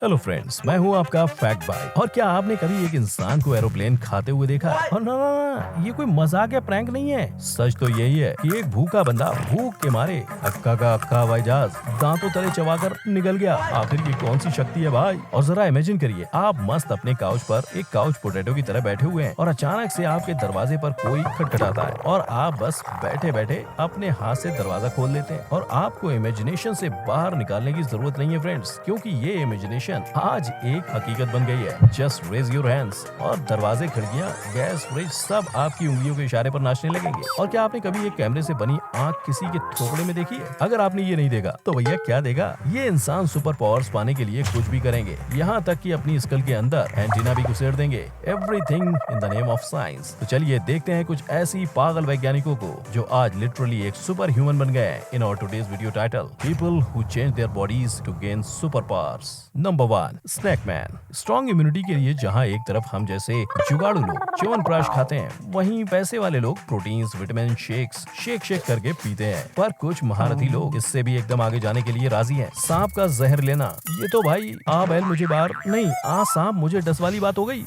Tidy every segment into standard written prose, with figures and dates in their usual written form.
Hello friends, मैं हूँ आपका फैक्ट बाय। और क्या आपने कभी एक इंसान को एरोप्लेन खाते हुए देखा है? और ना ना ना, ये कोई मजाक या प्रैंक नहीं है। सच तो यही है कि एक भूखा बंदा भूख के मारे अक्का का अक्का हवाई जहाज दांतों तले चबाकर निकल गया। आखिर ये कौन सी शक्ति है भाई? और जरा इमेजिन करिए, आप मस्त अपने काउच पर एक काउच पोटैटो की तरह बैठे हुए हैं और अचानक से आपके दरवाजे पर कोई खटखटाता है और आप बस बैठे बैठे अपने हाथ से दरवाजा खोल लेते हैं। और आपको इमेजिनेशन से बाहर निकालने की जरूरत नहीं है फ्रेंड्स, क्योंकि ये इमेजिनेशन आज एक हकीकत बन गई है। जस्ट रेज योर हैंड्स और दरवाजे, खिड़कियां, गैस, फ्रिज सब आपकी उंगलियों के इशारे पर नाचने लगेंगे। और क्या आपने कभी एक कैमरे से बनी आंख किसी के थोपड़े में देखी है? अगर आपने ये नहीं देखा तो भैया क्या देगा? ये इंसान सुपर पावर्स पाने के लिए कुछ भी करेंगे, यहाँ तक कि अपनी स्कल के अंदर एंटीना भी घुसेड़ देंगे। Everything in the name of science. तो चलिए देखते हैं कुछ ऐसी पागल वैज्ञानिकों को जो आज लिटरली एक सुपर ह्यूमन बन गए हैं। In our today's video title, people who change their bodies to gain super powers. Number 1, snake man. Strong immunity के लिए जहां एक तरफ हम जैसे जुगाड़ू लोग च्यवनप्राश खाते हैं, वहीं पैसे वाले लोग प्रोटीन्स, विटामिन शेक्स शेक करके पीते हैं। पर कुछ महारथी लोग इससे भी एकदम आगे जाने के लिए राजी हैं। सांप का जहर लेना, ये तो भाई आ बैल मुझे बार नहीं, आ सांप मुझे डस वाली बात हो गई।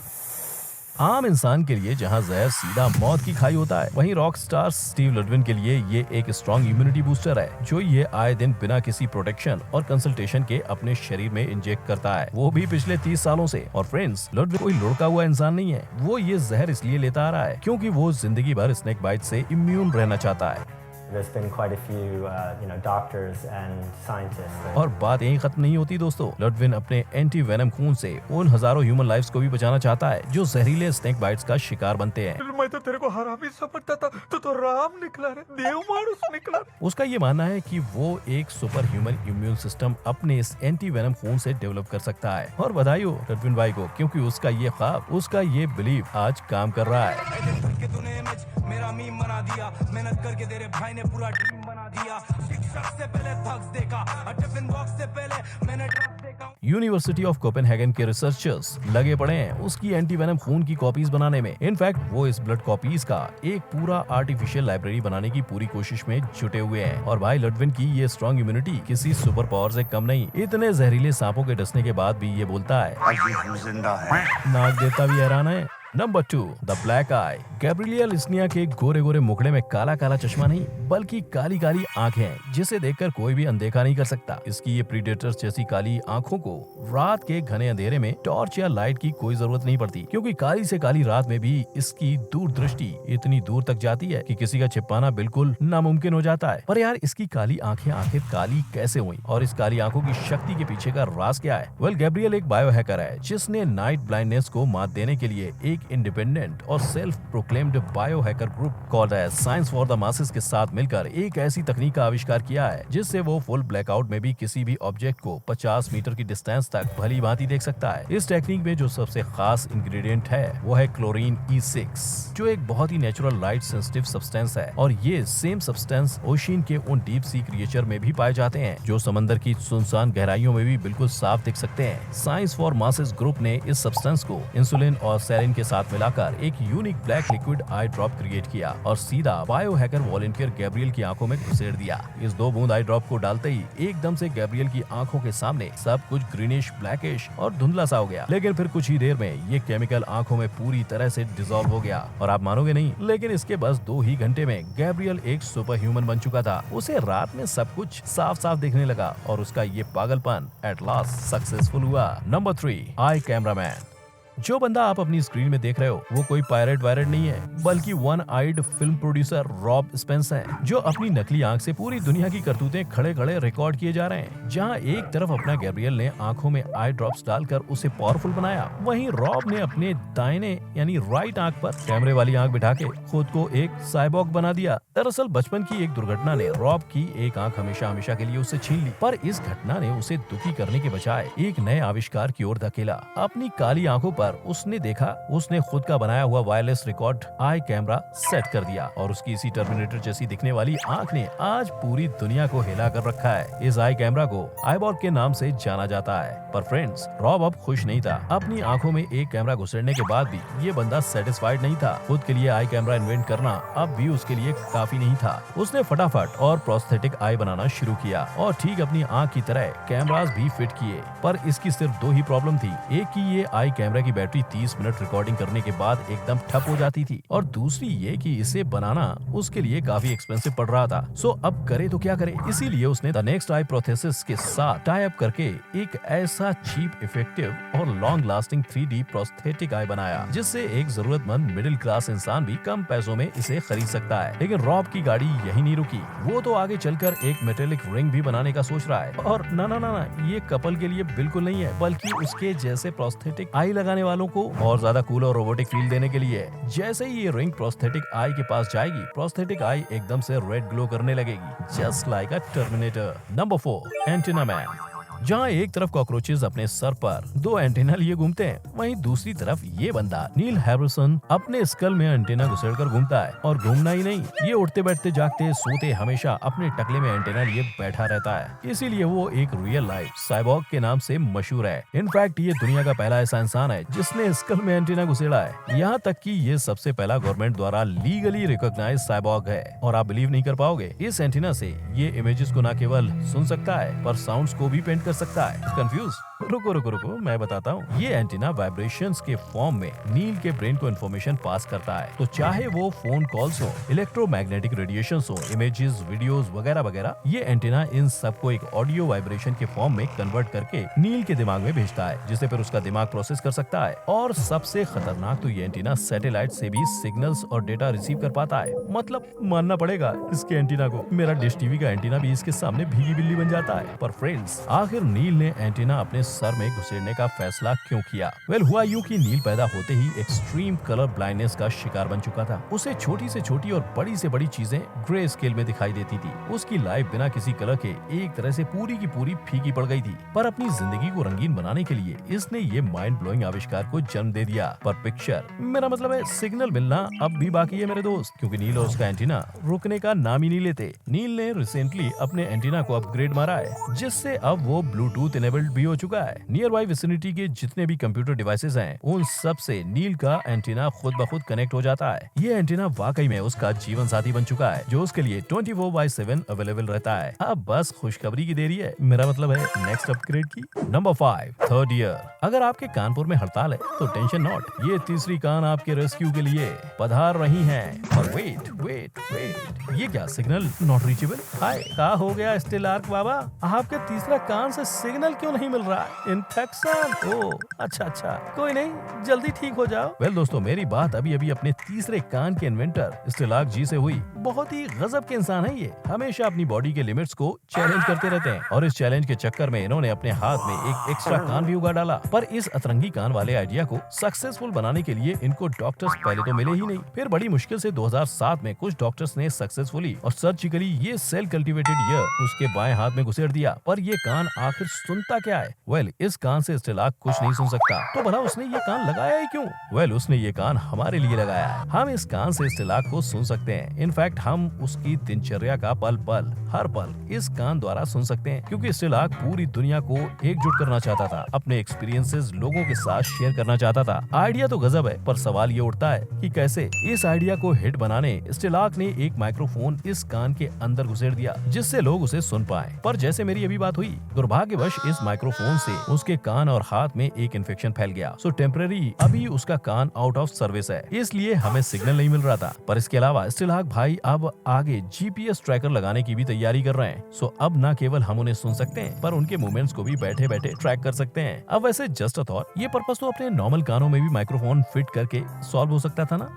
आम इंसान के लिए जहां जहर सीधा मौत की खाई होता है, वहीं रॉक स्टार स्टीव लुडविन के लिए ये एक स्ट्रॉन्ग इम्यूनिटी बूस्टर है, जो ये आए दिन बिना किसी प्रोटेक्शन और कंसल्टेशन के अपने शरीर में इंजेक्ट करता है, वो भी पिछले 30 सालों से। और फ्रेंड्स, लुडविन कोई लुढ़का हुआ इंसान नहीं है। वो ये जहर इसलिए लेता आ रहा है क्योंकि वो जिंदगी भर स्नेक बाइट से इम्यून रहना चाहता है। There's been quite a few, doctors and scientists. और बात यहीं खत्म नहीं होती दोस्तों। लुडविन अपने एंटी वेनम खून से उन हजारों ह्यूमन लाइफ्स को भी बचाना चाहता है जो जहरीले स्नेक बाइट्स का शिकार बनते हैं। मैं तो तेरे को हरामी समझता था, तो राम निकला रे, देव मानुस निकला। उसका ये मानना है कि वो एक सुपर ह्यूमन इम्यून सिस्टम अपने इस एंटी वेनम खून से डेवलप कर सकता है। और बधाई हो लुडविन भाई को, क्योंकि उसका ये ख्वाब, उसका ये बिलीफ आज काम कर रहा है। मेरा मीम बना दिया, मेहनत करके तेरे भाई ने पूरा टीम बना दिया। शिक्षक से पहले थक्स देखा, टिफिन बॉक्स से पहले मैंने ड्रग्स देखा। यूनिवर्सिटी ऑफ कोपेनहेगन के रिसर्चर्स लगे पड़े हैं उसकी एंटी वेनम खून की कॉपीज बनाने में। इनफैक्ट वो इस ब्लड कॉपीज का एक पूरा आर्टिफिशियल लाइब्रेरी बनाने की पूरी कोशिश में जुटे हुए हैं। और भाई लुडविन की ये स्ट्रॉन्ग इम्यूनिटी किसी सुपर पावर से कम नहीं। इतने जहरीले सांपों के डसने के बाद भी ये बोलता है, जिंदा है। नाग देवता भी हैरान है। Number 2, the black eye. Gabriel इस्निया के गोरे गोरे मुखड़े में काला काला चश्मा नहीं, बल्कि काली काली आंखें हैं, जिसे देखकर कोई भी अनदेखा नहीं कर सकता। इसकी ये प्रीडेटर्स जैसी काली आंखों को रात के घने अंधेरे में टॉर्च या लाइट की कोई जरूरत नहीं पड़ती, क्योंकि काली से काली रात में भी इसकी दूरदृष्टि इतनी दूर तक जाती है कि किसी का छिपाना बिल्कुल नामुमकिन हो जाता है। पर यार, इसकी काली आंखें आखिर काली कैसे हुई और इस काली आंखों की शक्ति के पीछे का राज क्या है? वेल, गैब्रिएल एक बायो हैकर है जिसने नाइट ब्लाइंडनेस को मात देने के लिए एक इंडिपेंडेंट और self proclaimed bio hacker group called as science for the masses के साथ मिलकर एक ऐसी तकनीक का आविष्कार किया है जिससे वो फुल ब्लैकआउट में भी किसी भी ऑब्जेक्ट को 50 मीटर की डिस्टेंस तक भली भांति देख सकता है। इस टेक्निक में जो सबसे खास इंग्रेडिएंट है वो है क्लोरीन E6, जो एक बहुत ही नेचुरल लाइट सेंसिटिव सब्सटेंस है। और ये सेम सब्सटेंस ओशियन के उन डीप सी क्रिएचर में भी पाए जाते हैं जो समंदर की सुनसान गहराइयों में भी बिल्कुल साफ दिख सकते हैं। साइंस फॉर मासेस ग्रुप ने इस सब्सटेंस को इंसुलिन और सेरिन के साथ मिलाकर एक यूनिक ब्लैक लिक्विड आई ड्रॉप क्रिएट किया और सीधा बायो हैकर वॉलंटियर गैब्रिएल की आंखों में घुसेड़ दिया। इस 2 बूंद आई ड्रॉप को डालते ही एकदम से गैब्रिएल की आंखों के सामने सब कुछ ग्रीनिश, ब्लैकिश और धुंधला सा हो गया। लेकिन फिर कुछ ही देर में ये केमिकल आंखों में पूरी तरह से डिसॉल्व हो गया। और आप मानोगे नहीं, लेकिन इसके बस 2 ही घंटे में गैब्रिएल एक सुपर ह्यूमन बन चुका था। उसे रात में सब कुछ साफ साफ दिखने लगा और उसका ये पागलपन एट लास्ट सक्सेसफुल हुआ। नंबर 3, आई कैमरामैन। जो बंदा आप अपनी स्क्रीन में देख रहे हो वो कोई पायरेट वायरेट नहीं है, बल्कि one eyed film producer Rob Spence हैं, जो अपनी नकली आंख से पूरी दुनिया की करतूतें खड़े खड़े रिकॉर्ड किए जा रहे हैं। जहां एक तरफ अपना गैब्रिएल ने आंखों में आई ड्रॉप्स डालकर उसे पावरफुल बनाया, वहीं रॉब ने अपने दाहिने यानी राइट आंख पर कैमरे वाली आंख बिठा के खुद को एक साइबॉग बना दिया। दरअसल बचपन की एक दुर्घटना ने रॉब की एक आंख हमेशा हमेशा के लिए उससे छीन ली, पर इस घटना ने उसे दुखी करने के बजाय एक नए आविष्कार की ओर धकेला। अपनी काली आंखों पर पर उसने देखा उसने खुद का बनाया हुआ wireless record I camera set कर दिया और उसकी इसी टर्मिनेटर जैसी दिखने वाली आंख ने आज पूरी दुनिया को हिला कर रखा है। इस आई कैमरा को आईबॉर्ग के नाम से जाना जाता है। पर फ्रेंड्स, रॉब अब खुश नहीं था। अपनी आंखों में एक कैमरा घुसेड़ने के बाद भी ये बंदा सेटिस्फाइड नहीं था। खुद के लिए आई कैमरा इन्वेंट करना अब भी उसके लिए काफी नहीं था। उसने फटाफट और प्रोस्थेटिक आई बनाना शुरू किया और ठीक अपनी आंख की तरह कैमरास भी फिट किए। पर इसकी सिर्फ दो ही प्रॉब्लम थी। एक की ये आई कैमरा की बैटरी 30 मिनट रिकॉर्डिंग करने के बाद एकदम ठप हो जाती थी और दूसरी ये कि इसे बनाना उसके लिए काफी एक्सपेंसिव पड़ रहा था। सो अब करे तो क्या करे, इसीलिए उसने द नेक्स्ट आई प्रोथेसिस के साथ टाई अप करके एक ऐसा चीप, इफेक्टिव और लॉन्ग लास्टिंग 3D प्रोस्थेटिक आई बनाया जिससे एक जरूरतमंद मिडिल क्लास इंसान भी कम पैसों में इसे खरीद सकता है। लेकिन रॉब की गाड़ी यही नहीं रुकी, वो तो आगे चलकर एक मेटेलिक रिंग भी बनाने का सोच रहा है। और ना, ये कपल के लिए बिल्कुल नहीं है, बल्कि उसके जैसे प्रोस्थेटिक आई लगाने वालों को और ज्यादा कूल और रोबोटिक फील देने के लिए। जैसे ही ये रिंग प्रोस्थेटिक आई के पास जाएगी, प्रोस्थेटिक आई एकदम से रेड ग्लो करने लगेगी, जस्ट लाइक अ टर्मिनेटर। Number 4, antenna man. जहाँ एक तरफ कॉकरोचेस अपने सर पर 2 एंटीना लिए घूमते हैं, वहीं दूसरी तरफ ये बंदा नील हैरिसन अपने स्कल में एंटीना घुसेड़कर घूमता है। और घूमना ही नहीं, ये उठते बैठते जागते सोते हमेशा अपने टकले में एंटीना लिए बैठा रहता है। इसीलिए वो एक रियल लाइफ साइबॉर्ग के नाम से मशहूर है। इनफैक्ट ये दुनिया का पहला ऐसा इंसान है जिसने स्कल में एंटीना घुसेड़ा है। यहाँ तक कि ये सबसे पहला गवर्नमेंट द्वारा लीगली रिकॉग्नाइज साइबॉर्ग है। और आप बिलीव नहीं कर पाओगे, इस एंटीना से ये इमेजेस को न केवल सुन सकता है पर साउंड्स को भी पेंट कर सकता है। कंफ्यूज? रुको, मैं बताता हूँ। ये एंटीना वाइब्रेशंस के फॉर्म में नील के ब्रेन को इन्फॉर्मेशन पास करता है। तो चाहे वो फोन कॉल्स हो, इलेक्ट्रोमैग्नेटिक रेडिएशंस हो, इमेजेस, वीडियोस वगैरह वगैरह, ये एंटीना इन सबको एक ऑडियो वाइब्रेशन के फॉर्म में कन्वर्ट करके नील के दिमाग में भेजता है, जिसे फिर उसका दिमाग प्रोसेस कर सकता है। और सबसे खतरनाक तो ये एंटीना सैटेलाइट से भी सिग्नल्स और डेटा रिसीव कर पाता है। मतलब मानना पड़ेगा इसके एंटीना को। मेरा डिश टीवी का एंटीना भी इसके सामने भीगी बिल्ली बन जाता है। पर फ्रेंड्स, आखिर नील ने एंटीना अपने सर में घुसेड़ने का फैसला क्यों किया? हुआ यूं कि नील पैदा होते ही एक्सट्रीम कलर ब्लाइंडनेस का शिकार बन चुका था। उसे छोटी से छोटी और बड़ी से बड़ी चीजें ग्रे स्केल में दिखाई देती थी। उसकी लाइफ बिना किसी कलर के एक तरह से पूरी की पूरी फीकी पड़ गई थी। पर अपनी जिंदगी को रंगीन बनाने के लिए इसने ये माइंड ब्लोइंग आविष्कार को जन्म दे दिया। पर पिक्चर, मेरा मतलब है सिग्नल मिलना अब भी बाकी है मेरे दोस्त, क्योंकि नील और उसका एंटीना रुकने का नाम ही नहीं लेते। नील ने रिसेंटली अपने एंटीना को अपग्रेड मारा है, जिससे अब वो ब्लूटूथ इनेबल्ड भी हो चुका है। नियर बाई विसिनिटी के जितने भी कंप्यूटर डिवाइसेस हैं, उन सब से नील का एंटीना खुद ब खुद कनेक्ट हो जाता है। ये एंटीना वाकई में उसका जीवन साथी बन चुका है, जो उसके लिए 24/7 अवेलेबल रहता है। अब बस खुशखबरी की देरी है, मेरा मतलब है नेक्स्ट अपग्रेड की। Number 5, third year. अगर आपके कानपुर में हड़ताल है तो टेंशन नॉट, ये तीसरी कान आपके रेस्क्यू के लिए पधार रही हैं। और वेट, ये क्या सिग्नल नॉट रीचेबल? हाय, क्या हो गया स्टिल आर्क बाबा? आपके तीसरा कान से सिग्नल क्यों नहीं मिल रहा? इन्फेक्शन? ओह अच्छा, कोई नहीं, जल्दी ठीक हो जाओ। वेल दोस्तों, मेरी बात अभी अपने तीसरे कान के इन्वेंटर स्टिलार्क जी से हुई। बहुत ही गजब के इंसान है ये, हमेशा अपनी बॉडी के लिमिट्स को चैलेंज करते रहते हैं। और इस चैलेंज के चक्कर में इन्होंने अपने हाथ में एक एक्स्ट्रा कान भी उगा डाला। पर इस अतरंगी कान वाले आइडिया को सक्सेसफुल बनाने के लिए इनको डॉक्टर्स पहले तो मिले ही नहीं। फिर बड़ी मुश्किल से 2007 में कुछ डॉक्टर्स ने सक्सेसफुली और सर्जिकली ये सेल कल्टिवेटेड ईयर उसके बाएं हाथ में घुसेड़ दिया। पर ये कान आखिर सुनता क्या है? वेल, इस कान से स्टिलार्क कुछ नहीं सुन सकता, तो भला उसने ये कान लगाया ही क्यों? वेल, उसने ये कान हमारे लिए लगाया है। हम इस कान से स्टिलार्क को सुन सकते हैं। इनफैक्ट हम उसकी दिनचर्या का पल पल, हर पल इस कान द्वारा सुन सकते हैं, क्योंकि स्टिलार्क पूरी दुनिया को एकजुट करना चाहता था, अपने एक्सपीरियंसेस लोगों के साथ शेयर करना चाहता था। आइडिया तो गजब है, पर सवाल ये उठता है कि कैसे? इस आइडिया को हिट बनाने स्टिलार्क ने एक माइक्रोफोन इस कान के अंदर घुसेड़ दिया, जिससे लोग उसे सुन पाए। पर जैसे मेरी अभी बात हुई, दुर्भाग्यवश इस माइक्रोफोन से उसके कान और हाथ में एक इन्फेक्शन फैल गया। सो टेम्पररी अभी उसका कान आउट ऑफ सर्विस है, इसलिए हमें सिग्नल नहीं मिल रहा था। पर इसके अलावा स्टिलार्क भाई अब आगे GPS ट्रैकर लगाने की भी तैयारी कर रहे हैं। सो अब न केवल हम उन्हें सुन सकते हैं, पर उनके मूवमेंट्स को भी बैठे बैठे ट्रैक कर सकते हैं। अब वैसे जस्ट अ थॉट, ये पर्पस तो अपने नॉर्मल कानों में भी माइक्रोफोन फिट करके सॉल्व हो सकता था ना?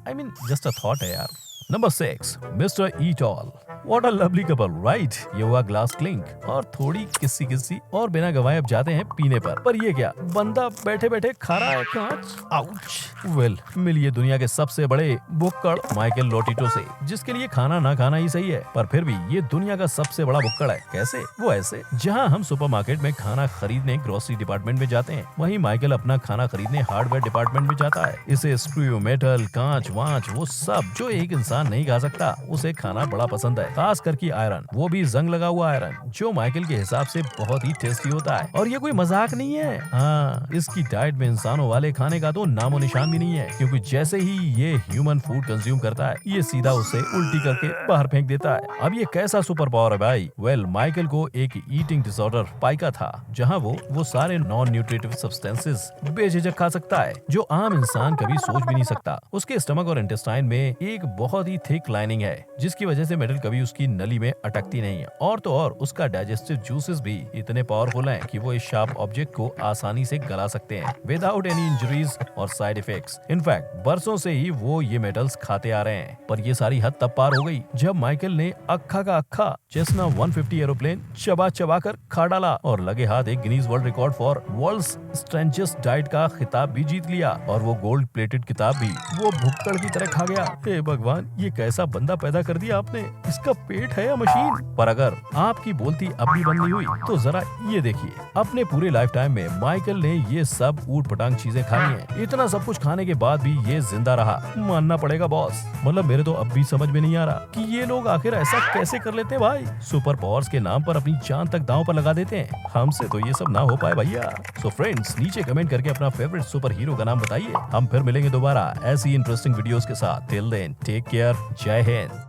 I mean, just a thought है यार। नंबर 6, मिस्टर ईटॉल। What a lovely couple, right? ये हुआ ग्लास क्लिंक और थोड़ी किस्सी किस्सी और बिना गवाए अब जाते हैं पीने पर ये क्या, बंदा बैठे बैठे खा रहा है कांच। आउच। वेल, मिलिए दुनिया के सबसे बड़े भुक्कड़ माइकल लोटिटो से, जिसके लिए खाना ना खाना ही सही है, पर फिर भी ये दुनिया का सबसे बड़ा भुक्कड़ है। कैसे? वो ऐसे, जहाँ हम सुपरमार्केट में खाना खरीदने ग्रोसरी डिपार्टमेंट में जाते हैं, वहीं माइकल अपना खाना खरीदने हार्डवेयर डिपार्टमेंट में जाता है। इसे स्क्रू, मेटल, कांच वांच वो सब जो एक इंसान नहीं खा सकता, उसे खाना बड़ा पसंद है। खास करके आयरन, वो भी जंग लगा हुआ आयरन, जो माइकल के हिसाब से बहुत ही टेस्टी होता है। और ये कोई मजाक नहीं है। हाँ, इसकी डाइट में इंसानों वाले खाने का तो नामो निशान भी नहीं है, क्योंकि जैसे ही ये ह्यूमन फूड कंज्यूम करता है, ये सीधा उसे उल्टी करके बाहर फेंक देता है। अब ये कैसा सुपर पावर है भाई? वेल, माइकल को एक ईटिंग डिसऑर्डर पाइका था, जहाँ वो सारे नॉन न्यूट्रिटिव सब्सटेंसेस बेझिझक खा सकता है, जो आम इंसान कभी सोच भी नहीं सकता। उसके स्टमक और इंटेस्टाइन में एक बहुत ही थिक लाइनिंग है, जिसकी वजह से मेटल कभी उसकी नली में अटकती नहीं है। और तो और उसका डाइजेस्टिव जूसेस भी इतने पावरफुल हैं कि वो इस शार्प ऑब्जेक्ट को आसानी से गला सकते हैं विदाउट एनी इंजरीज और साइड इफेक्ट्स। इनफैक्ट बरसों से ही वो ये मेटल्स खाते आ रहे हैं, पर ये सारी हद तब पार हो गई जब माइकल ने अक्खा का अक्खा सेसना 150 एरोप्लेन चबा चबा कर खा डाला और लगे हाथ एक Guinness world record for world's strangest diet का खिताब भी जीत लिया। और वो गोल्ड प्लेटेड किताब भी वो भुक्कड़ की तरह खा गया। हे भगवान, ये कैसा बंदा पैदा कर दिया आपने? इसका पेट है या मशीन? पर अगर आपकी बोलती अब भी बंद नहीं हुई, तो जरा ये देखिए, अपने पूरे लाइफ टाइम में माइकल ने ये सब ऊट पटांग चीजें खाई हैं। इतना सब कुछ खाने के बाद भी ये जिंदा रहा। मानना पड़ेगा बॉस, मतलब मेरे तो अब भी समझ में नहीं आ रहा कि ये लोग आखिर ऐसा कैसे कर लेते हैं भाई। सुपर पावर्स के नाम पर अपनी जान तक दांव पर लगा देते हैं। हमसे तो ये सब ना हो पाए भैया। सो फ्रेंड्स, नीचे कमेंट करके अपना फेवरेट सुपर हीरो का नाम बताइए। हम फिर मिलेंगे दोबारा ऐसी इंटरेस्टिंग वीडियोस के साथ। टिल देन, टेक केयर, जय हिंद।